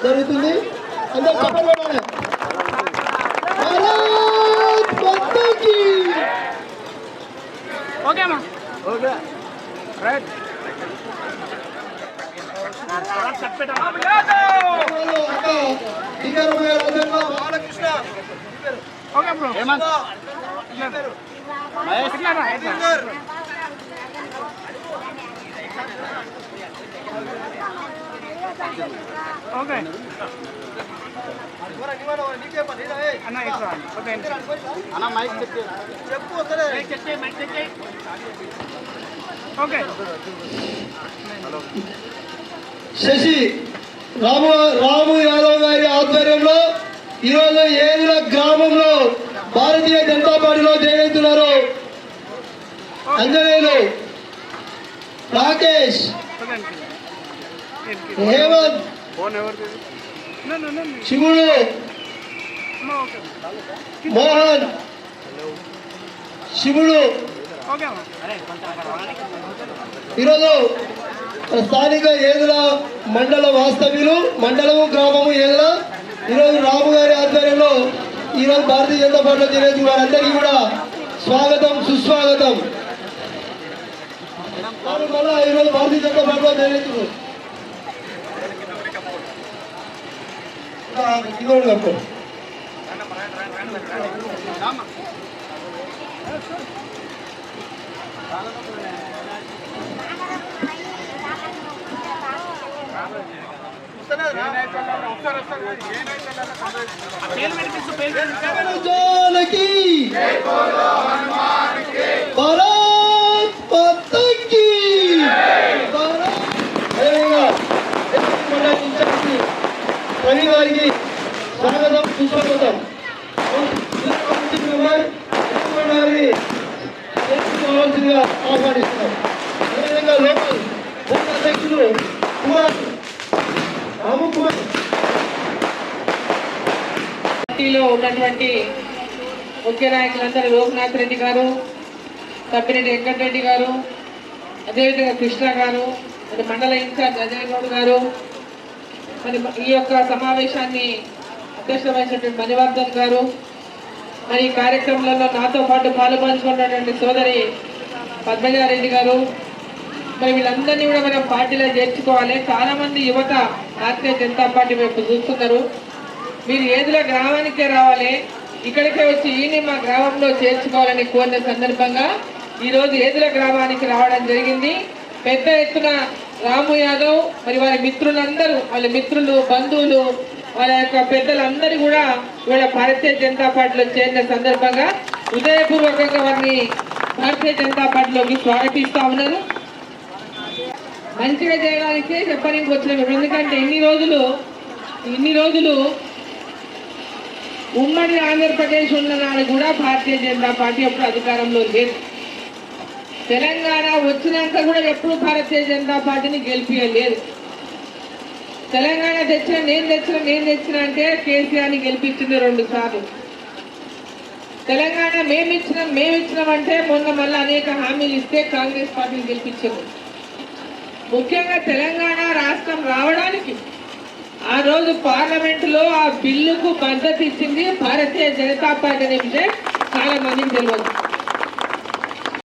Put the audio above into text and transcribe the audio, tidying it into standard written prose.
జరుగుతుంది. అందరూ చప్పట్లు కొట్టాలి. శశి రాము యాదవ్ గారి ఆధ్వర్యంలో ఈరోజు ఏదుల గ్రామంలో భారతీయ జనతా పార్టీలో జయవుతున్నారు. అంజనేయులు, రాకేష్, హేమంత్, శివుడు, మోహన్, శివుడు ఈరోజు స్థానిక ఏదుల మండల వాస్తవ్యులు, మండలము గ్రామము ఏదుల ఈరోజు రాము గారి ఆధ్వర్యంలో ఈరోజు భారతీయ జనతా పార్టీలో చేరేది. వారందరికీ కూడా స్వాగతం, సుస్వాగతం. మళ్ళా ఈరోజు భారతీయ జనతా పార్టీలో చేరేది. గారికి స్వాగతం, సుస్వాగతం. ఆహ్వానిస్తున్నాం. అదేవిధంగా లోకల్ అధ్యక్షులు పార్టీలో ఉన్నటువంటి ముఖ్య నాయకులందరూ లోక్నాథ్ రెడ్డి గారు, తప్పిరెడ్డి వెంకటరెడ్డి గారు, అదేవిధంగా కృష్ణ గారు, మరి మండల ఇన్ఛార్జ్ అజయ్ గౌడ్ గారు, మరి ఈ యొక్క సమావేశాన్ని అధ్యక్షత వహించినటువంటి మణివర్ధన్ గారు, మరి ఈ కార్యక్రమంలో నాతో పాటు పాలుపంచుకున్నటువంటి సోదరి పద్మజారెడ్డి గారు, మరి వీళ్ళందరినీ కూడా మనం పార్టీలో చేర్చుకోవాలి. చాలా మంది యువత భారతీయ జనతా పార్టీ వైపు చూస్తున్నారు. మీరు ఏదుల గ్రామానికే రావాలి, ఇక్కడికే వచ్చి ఈయన మా గ్రామంలో చేర్చుకోవాలని కోరిన సందర్భంగా ఈరోజు ఏదుల గ్రామానికి రావడం జరిగింది. పెద్ద ఎత్తున రాము యాదవ్ మరి వారి మిత్రులందరూ, వాళ్ళ మిత్రులు, బంధువులు, వాళ్ళ యొక్క పెద్దలందరూ కూడా ఇవాళ భారతీయ జనతా పార్టీలో చేరిన సందర్భంగా హృదయపూర్వకంగా వారిని భారతీయ జనతా పార్టీలోకి స్వాగతిస్తా ఉన్నారు. మంచిగా చేయడానికి చెప్పడానికి వచ్చినాం. ఎందుకంటే ఇన్ని రోజులు ఉమ్మడి ఆంధ్రప్రదేశ్ ఉన్న నాడు కూడా భారతీయ జనతా పార్టీ ఎప్పుడు అధికారంలో లేదు. తెలంగాణ వచ్చినాక కూడా ఎప్పుడు భారతీయ జనతా పార్టీని గెలిపించలేదు. తెలంగాణ నేను తెచ్చిన అంటే కేసీఆర్ని గెలిపించింది 2 సార్లు. తెలంగాణ మేమిచ్చినామంటే మొన్న మళ్ళీ అనేక హామీలు ఇస్తే కాంగ్రెస్ పార్టీని గెలిపించాము. ముఖ్యంగా తెలంగాణ రాష్ట్రం రావడానికి ఆ రోజు పార్లమెంటులో ఆ బిల్లుకు మద్దతు ఇచ్చింది భారతీయ జనతా పార్టీ అనే విషయం చాలా మందికి తెలియదు.